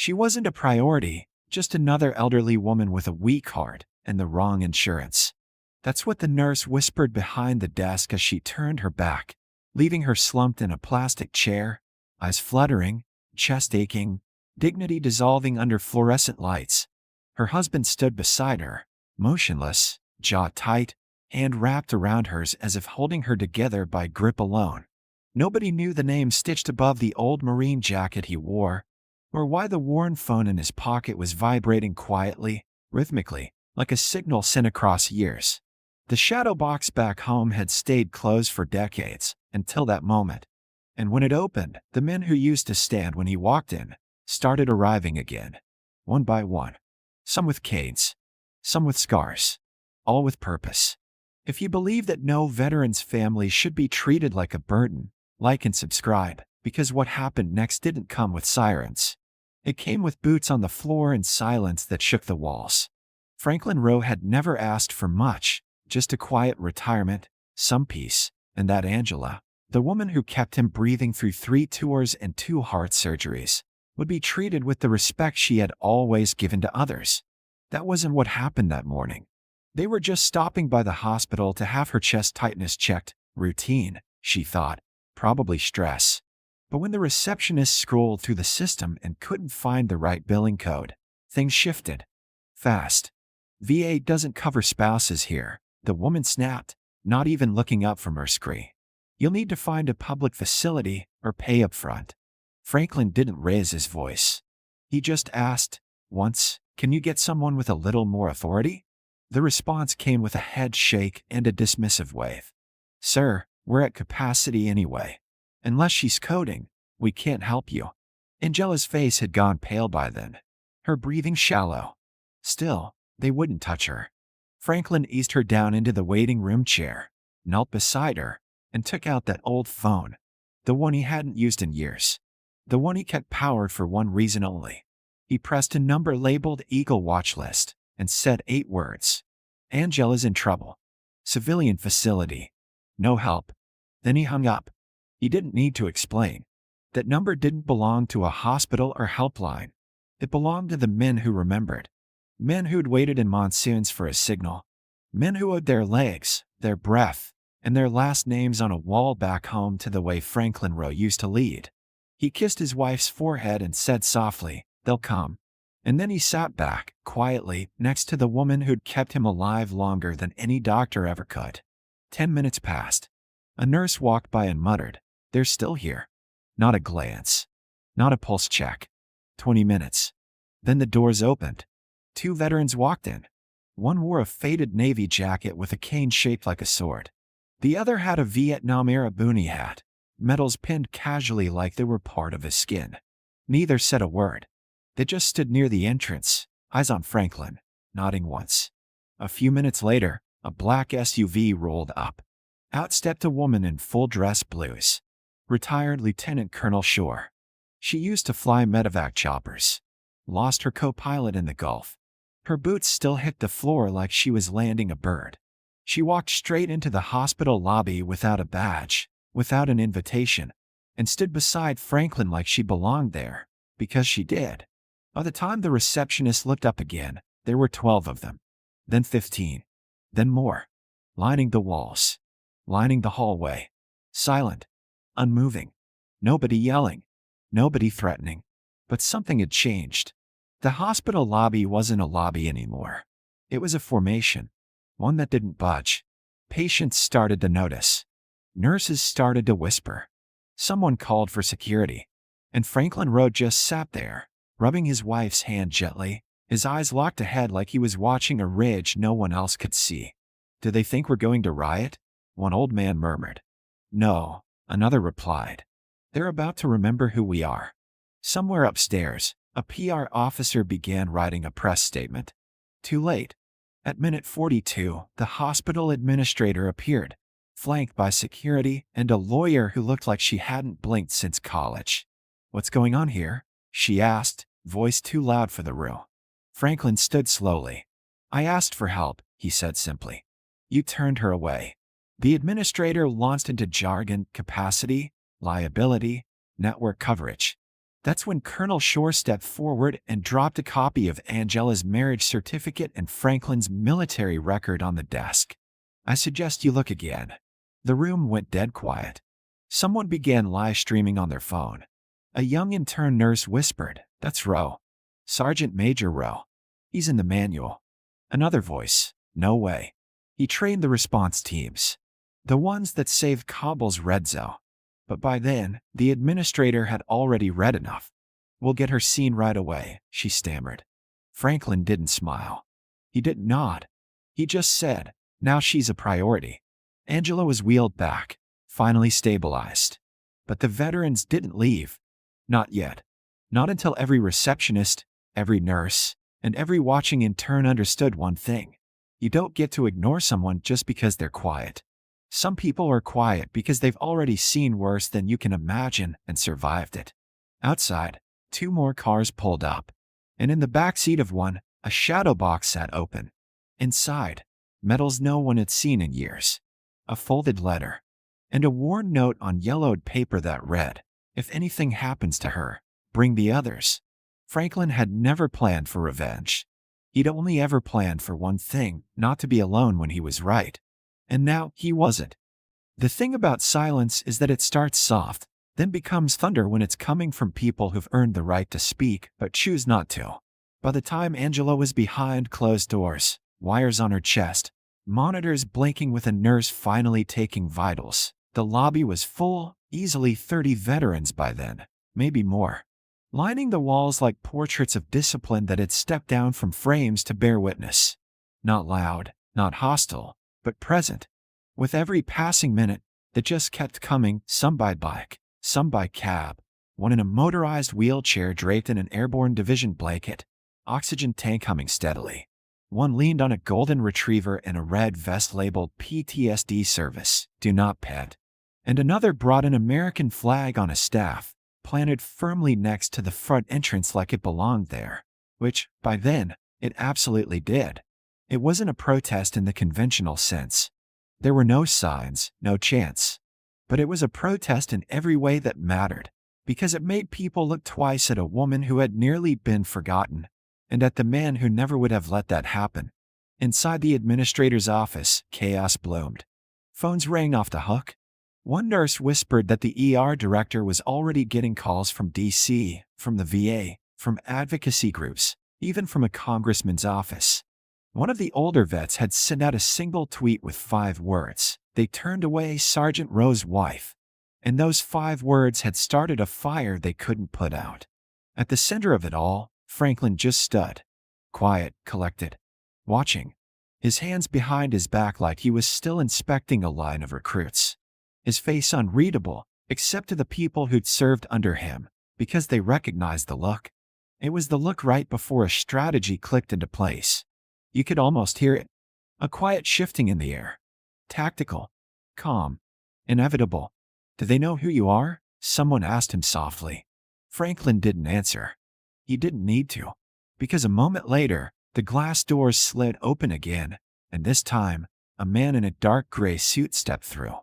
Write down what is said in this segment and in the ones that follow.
She wasn't a priority, just another elderly woman with a weak heart and the wrong insurance. That's what the nurse whispered behind the desk as she turned her back, leaving her slumped in a plastic chair, eyes fluttering, chest aching, dignity dissolving under fluorescent lights. Her husband stood beside her, motionless, jaw tight, hand wrapped around hers as if holding her together by grip alone. Nobody knew the name stitched above the old Marine jacket he wore, or why the worn phone in his pocket was vibrating quietly, rhythmically, like a signal sent across years. The shadow box back home had stayed closed for decades, until that moment. And when it opened, the men who used to stand when he walked in started arriving again, one by one. Some with canes, some with scars, all with purpose. If you believe that no veteran's family should be treated like a burden, like and subscribe, because what happened next didn't come with sirens. It came with boots on the floor and silence that shook the walls. Franklin Rowe had never asked for much, just a quiet retirement, some peace, and that Angela, the woman who kept him breathing through 3 tours and 2 heart surgeries, would be treated with the respect she had always given to others. That wasn't what happened that morning. They were just stopping by the hospital to have her chest tightness checked. Routine, she thought, probably stress. But when the receptionist scrolled through the system and couldn't find the right billing code, things shifted. Fast. VA doesn't cover spouses here, the woman snapped, not even looking up from her screen. You'll need to find a public facility or pay up front. Franklin didn't raise his voice. He just asked, once, can you get someone with a little more authority? The response came with a head shake and a dismissive wave. Sir, we're at capacity anyway. Unless she's coding, we can't help you. Angela's face had gone pale by then, her breathing shallow. Still, they wouldn't touch her. Franklin eased her down into the waiting room chair, knelt beside her, and took out that old phone, the one he hadn't used in years. The one he kept powered for one reason only. He pressed a number labeled Eagle Watch List and said 8 words. Angela's in trouble. Civilian facility. No help. Then he hung up. He didn't need to explain. That number didn't belong to a hospital or helpline. It belonged to the men who remembered. Men who'd waited in monsoons for a signal. Men who owed their legs, their breath, and their last names on a wall back home to the way Franklin Rowe used to lead. He kissed his wife's forehead and said softly, they'll come. And then he sat back, quietly, next to the woman who'd kept him alive longer than any doctor ever could. 10 minutes passed. A nurse walked by and muttered, they're still here. Not a glance. Not a pulse check. 20 minutes. Then the doors opened. 2 veterans walked in. One wore a faded navy jacket with a cane shaped like a sword. The other had a Vietnam-era boonie hat, medals pinned casually like they were part of his skin. Neither said a word. They just stood near the entrance, eyes on Franklin, nodding once. A few minutes later, a black SUV rolled up. Out stepped a woman in full dress blues. Retired Lieutenant Colonel Shore. She used to fly medevac choppers. Lost her co-pilot in the Gulf. Her boots still hit the floor like she was landing a bird. She walked straight into the hospital lobby without a badge, without an invitation, and stood beside Franklin like she belonged there, because she did. By the time the receptionist looked up again, there were 12 of them. Then 15. Then more. Lining the walls. Lining the hallway. Silent. Unmoving. Nobody yelling. Nobody threatening. But something had changed. The hospital lobby wasn't a lobby anymore. It was a formation. One that didn't budge. Patients started to notice. Nurses started to whisper. Someone called for security. And Franklin Rowe just sat there, rubbing his wife's hand gently, his eyes locked ahead like he was watching a ridge no one else could see. Do they think we're going to riot? One old man murmured. No, another replied. They're about to remember who we are. Somewhere upstairs, a PR officer began writing a press statement. Too late. At minute 42, the hospital administrator appeared, flanked by security and a lawyer who looked like she hadn't blinked since college. What's going on here? She asked, voice too loud for the room. Franklin stood slowly. I asked for help, he said simply. You turned her away. The administrator launched into jargon, capacity, liability, network coverage. That's when Colonel Shore stepped forward and dropped a copy of Angela's marriage certificate and Franklin's military record on the desk. "I suggest you look again." The room went dead quiet. Someone began live streaming on their phone. A young intern nurse whispered, "That's Rowe. Sergeant Major Rowe. He's in the manual." Another voice, "No way. He trained the response teams. The ones that saved Kabul's red zone." But by then, the administrator had already read enough. "We'll get her seen right away," she stammered. Franklin didn't smile. He didn't nod. He just said, "Now she's a priority." Angela was wheeled back, finally stabilized. But the veterans didn't leave. Not yet. Not until every receptionist, every nurse, and every watching intern understood one thing. You don't get to ignore someone just because they're quiet. Some people are quiet because they've already seen worse than you can imagine and survived it. Outside, 2 more cars pulled up, and in the back seat of one, a shadow box sat open. Inside, medals no one had seen in years, a folded letter, and a worn note on yellowed paper that read, "If anything happens to her, bring the others." Franklin had never planned for revenge. He'd only ever planned for one thing, not to be alone when he was right. And now he wasn't. The thing about silence is that it starts soft, then becomes thunder when it's coming from people who've earned the right to speak but choose not to. By the time Angela was behind closed doors, wires on her chest, monitors blinking with a nurse finally taking vitals, the lobby was full, easily 30 veterans by then, maybe more, lining the walls like portraits of discipline that had stepped down from frames to bear witness. Not loud, not hostile, but present. With every passing minute that just kept coming, some by bike, some by cab, one in a motorized wheelchair draped in an airborne division blanket, oxygen tank humming steadily. One leaned on a golden retriever in a red vest labeled PTSD service, do not pet. And another brought an American flag on a staff, planted firmly next to the front entrance like it belonged there, which, by then, it absolutely did. It wasn't a protest in the conventional sense. There were no signs, no chants. But it was a protest in every way that mattered, because it made people look twice at a woman who had nearly been forgotten, and at the man who never would have let that happen. Inside the administrator's office, chaos bloomed. Phones rang off the hook. One nurse whispered that the ER director was already getting calls from DC, from the VA, from advocacy groups, even from a congressman's office. One of the older vets had sent out a single tweet with 5 words. They turned away Sergeant Rowe's wife. And those 5 words had started a fire they couldn't put out. At the center of it all, Franklin just stood. Quiet, collected. Watching. His hands behind his back like he was still inspecting a line of recruits. His face unreadable, except to the people who'd served under him, because they recognized the look. It was the look right before a strategy clicked into place. You could almost hear it. A quiet shifting in the air. Tactical. Calm. Inevitable. "Do they know who you are?" someone asked him softly. Franklin didn't answer. He didn't need to. Because a moment later, the glass doors slid open again, and this time, a man in a dark gray suit stepped through.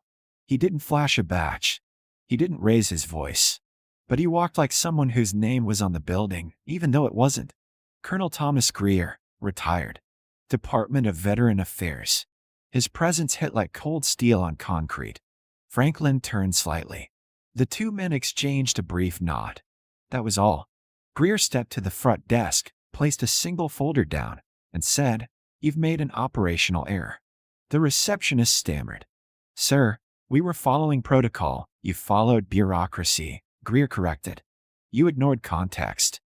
He didn't flash a badge. He didn't raise his voice. But he walked like someone whose name was on the building, even though it wasn't. Colonel Thomas Greer, retired. Department of Veteran Affairs. His presence hit like cold steel on concrete. Franklin turned slightly. The 2 men exchanged a brief nod. That was all. Greer stepped to the front desk, placed a single folder down, and said, "You've made an operational error." The receptionist stammered. "Sir, we were following protocol." "You followed bureaucracy," Greer corrected. "You ignored context.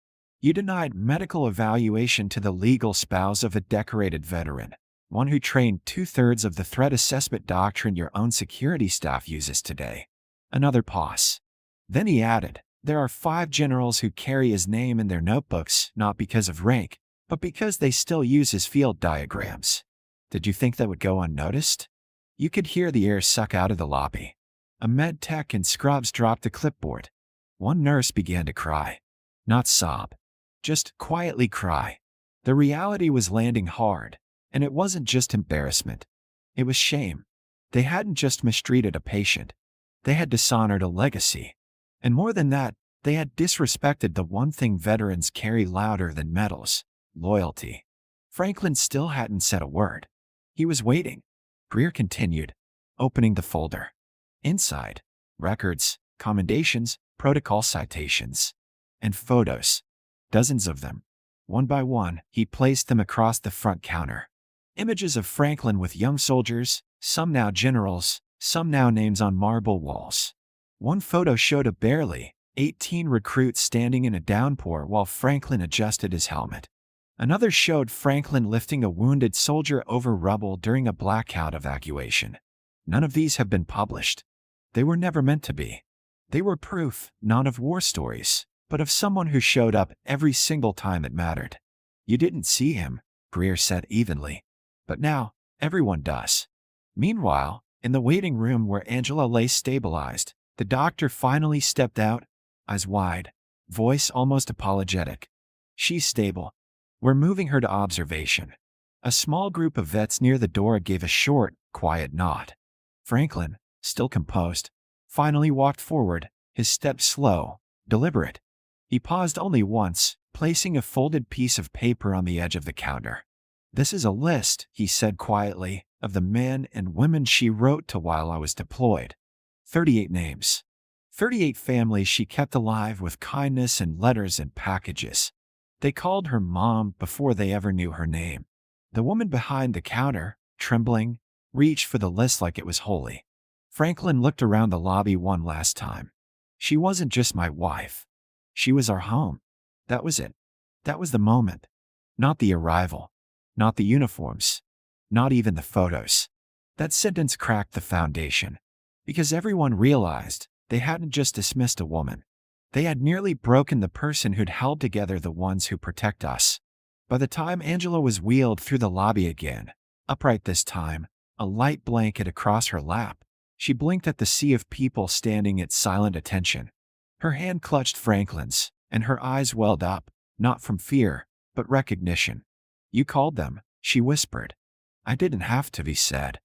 You denied medical evaluation to the legal spouse of a decorated veteran, one who trained 2/3 of the threat assessment doctrine your own security staff uses today." Another pause. Then he added, "There are 5 generals who carry his name in their notebooks, not because of rank, but because they still use his field diagrams. Did you think that would go unnoticed?" You could hear the air suck out of the lobby. A med tech and scrubs dropped a clipboard. One nurse began to cry. Not sob. Just quietly cry. The reality was landing hard, and it wasn't just embarrassment. It was shame. They hadn't just mistreated a patient. They had dishonored a legacy. And more than that, They had disrespected the one thing veterans carry louder than medals: loyalty. Franklin still hadn't said a word. He was waiting. Greer continued, opening the folder. Inside, records, commendations, protocol citations, and photos. Dozens of them. One by one, he placed them across the front counter. Images of Franklin with young soldiers, some now generals, some now names on marble walls. One photo showed a barely 18 recruit standing in a downpour while Franklin adjusted his helmet. Another showed Franklin lifting a wounded soldier over rubble during a blackout evacuation. None of these have been published. They were never meant to be. They were proof, not of war stories, but of someone who showed up every single time it mattered. You didn't see him, Greer said evenly. But now, everyone does. Meanwhile, in the waiting room where Angela lay stabilized, the doctor finally stepped out, eyes wide, voice almost apologetic. She's stable. We're moving her to observation. A small group of vets near the door gave a short, quiet nod. Franklin, still composed, finally walked forward, his step slow, deliberate. He paused only once, placing a folded piece of paper on the edge of the counter. "This is a list," he said quietly, "of the men and women she wrote to while I was deployed. 38 names. 38 families she kept alive with kindness and letters and packages. They called her mom before they ever knew her name." The woman behind the counter, trembling, reached for the list like it was holy. Franklin looked around the lobby one last time. She wasn't just my wife. She was our home. That was it. That was the moment. Not the arrival. Not the uniforms. Not even the photos. That sentence cracked the foundation. Because everyone realized they hadn't just dismissed a woman. They had nearly broken the person who'd held together the ones who protect us. By the time Angela was wheeled through the lobby again, upright this time, a light blanket across her lap, she blinked at the sea of people standing at silent attention. Her hand clutched Franklin's, and her eyes welled up, not from fear, but recognition. "You called them," she whispered. "I didn't have to," he said.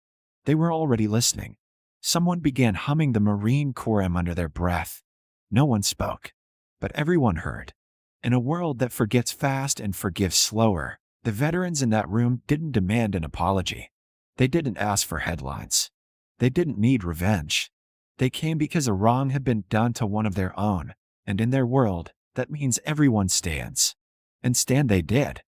They were already listening. Someone began humming the Marine Corps hymn under their breath. No one spoke, but everyone heard. In a world that forgets fast and forgives slower, the veterans in that room didn't demand an apology. They didn't ask for headlines. They didn't need revenge. They came because a wrong had been done to one of their own, and in their world, that means everyone stands. And stand they did.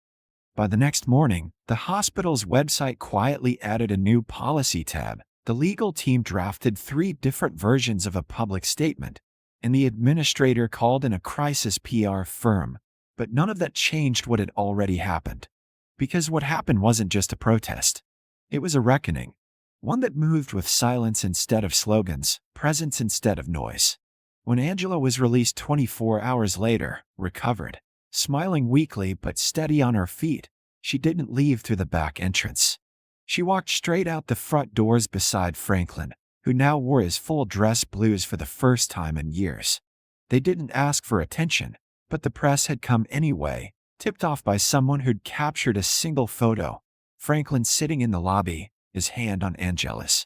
By the next morning, the hospital's website quietly added a new policy tab. The legal team drafted 3 different versions of a public statement, and the administrator called in a crisis PR firm, but none of that changed what had already happened. Because what happened wasn't just a protest. It was a reckoning. One that moved with silence instead of slogans, presence instead of noise. When Angela was released 24 hours later, recovered, smiling weakly but steady on her feet, she didn't leave through the back entrance. She walked straight out the front doors beside Franklin, who now wore his full dress blues for the first time in years. They didn't ask for attention, but the press had come anyway, tipped off by someone who'd captured a single photo. Franklin sitting in the lobby, his hand on Angela's.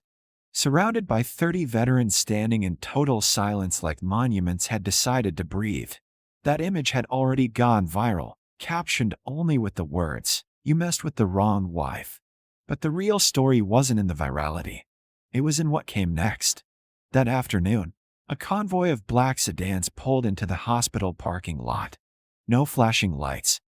Surrounded by 30 veterans standing in total silence like monuments had decided to breathe. That image had already gone viral, captioned only with the words, "You messed with the wrong wife." But the real story wasn't in the virality. It was in what came next. That afternoon, a convoy of black sedans pulled into the hospital parking lot. No flashing lights.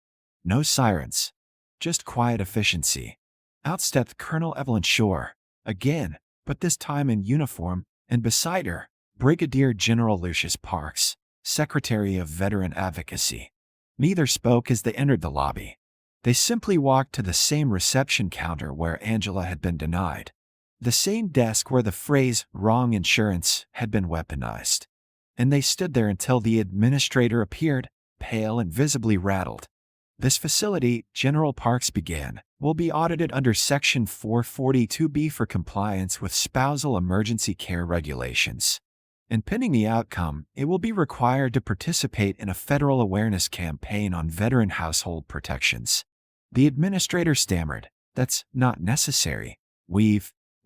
No sirens. Just quiet efficiency. Out stepped Colonel Evelyn Shore, again, but this time in uniform, and beside her, Brigadier General Lucius Parks, Secretary of Veteran Advocacy. Neither spoke as they entered the lobby. They simply walked to the same reception counter where Angela had been denied. The same desk where the phrase "wrong insurance" had been weaponized. And they stood there until the administrator appeared, pale and visibly rattled. "This facility," General Parks began, "will be audited under Section 442B for compliance with spousal emergency care regulations. And pending the outcome, it will be required to participate in a federal awareness campaign on veteran household protections." The administrator stammered, "That's not necessary.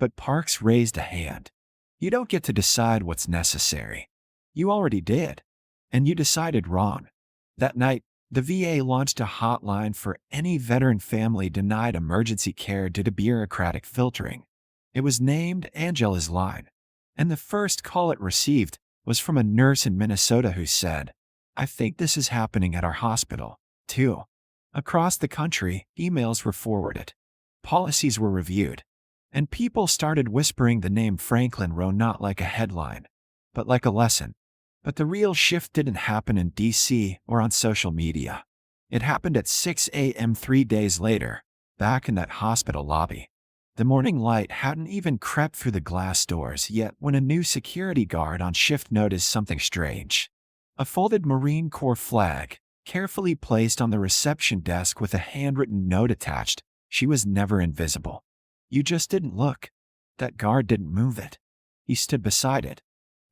But Parks raised a hand. "You don't get to decide what's necessary. You already did." And you decided wrong. That night, the VA launched a hotline for any veteran family denied emergency care due to bureaucratic filtering. It was named Angela's Line, and the first call it received was from a nurse in Minnesota who said, "I think this is happening at our hospital, too." Across the country, emails were forwarded, policies were reviewed, and people started whispering the name Franklin Rowe not like a headline, but like a lesson. But the real shift didn't happen in DC or on social media. It happened at 6 a.m. 3 days later, back in that hospital lobby. The morning light hadn't even crept through the glass doors yet when a new security guard on shift noticed something strange. A folded Marine Corps flag, carefully placed on the reception desk with a handwritten note attached. She was never invisible. You just didn't look. That guard didn't move it. He stood beside it.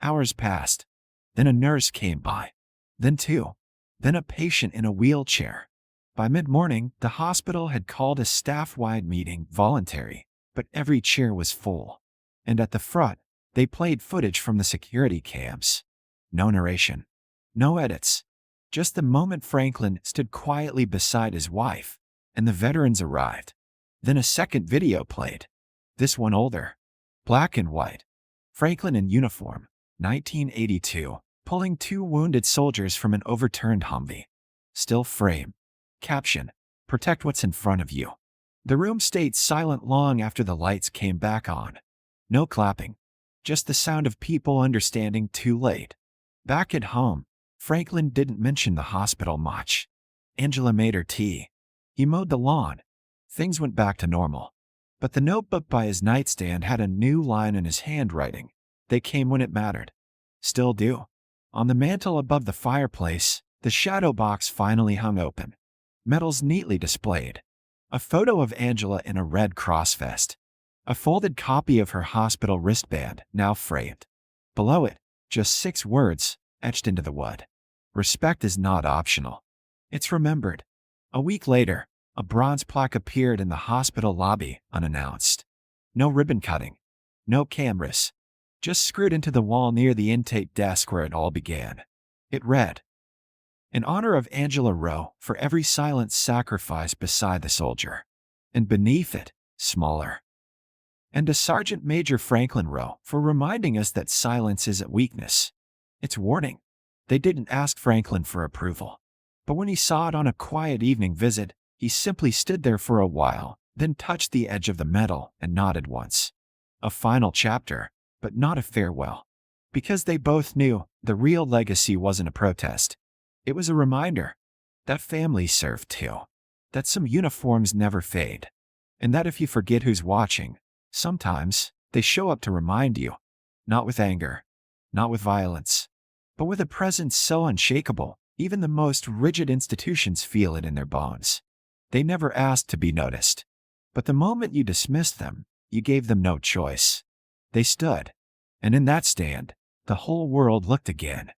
Hours passed. Then a nurse came by. Then two. Then a patient in a wheelchair. By mid-morning, the hospital had called a staff-wide meeting voluntary, but every chair was full. And at the front, they played footage from the security cams. No narration. No edits. Just the moment Franklin stood quietly beside his wife, and the veterans arrived. Then a second video played. This one older. Black and white. Franklin in uniform, 1982, pulling two wounded soldiers from an overturned Humvee. Still frame. Caption: "Protect what's in front of you." The room stayed silent long after the lights came back on. No clapping. Just the sound of people understanding too late. Back at home, Franklin didn't mention the hospital much. Angela made her tea. He mowed the lawn. Things went back to normal. But the notebook by his nightstand had a new line in his handwriting. They came when it mattered. Still do. On the mantel above the fireplace, the shadow box finally hung open. Medals neatly displayed. A photo of Angela in a red cross vest. A folded copy of her hospital wristband, now framed. Below it, just 6 words, etched into the wood. Respect is not optional. It's remembered. A week later, a bronze plaque appeared in the hospital lobby, unannounced. No ribbon cutting. No cameras. Just screwed into the wall near the intake desk where it all began. It read, "In honor of Angela Rowe, for every silent sacrifice beside the soldier." And beneath it, smaller, "And to Sergeant Major Franklin Rowe for reminding us that silence isn't weakness. It's warning." They didn't ask Franklin for approval. But when he saw it on a quiet evening visit, he simply stood there for a while, then touched the edge of the medal and nodded once. A final chapter, but not a farewell. Because they both knew the real legacy wasn't a protest. It was a reminder that families serve too, that some uniforms never fade, and that if you forget who's watching, sometimes they show up to remind you, not with anger, not with violence, but with a presence so unshakable, even the most rigid institutions feel it in their bones. They never asked to be noticed, but the moment you dismissed them, you gave them no choice. They stood, and in that stand, the whole world looked again.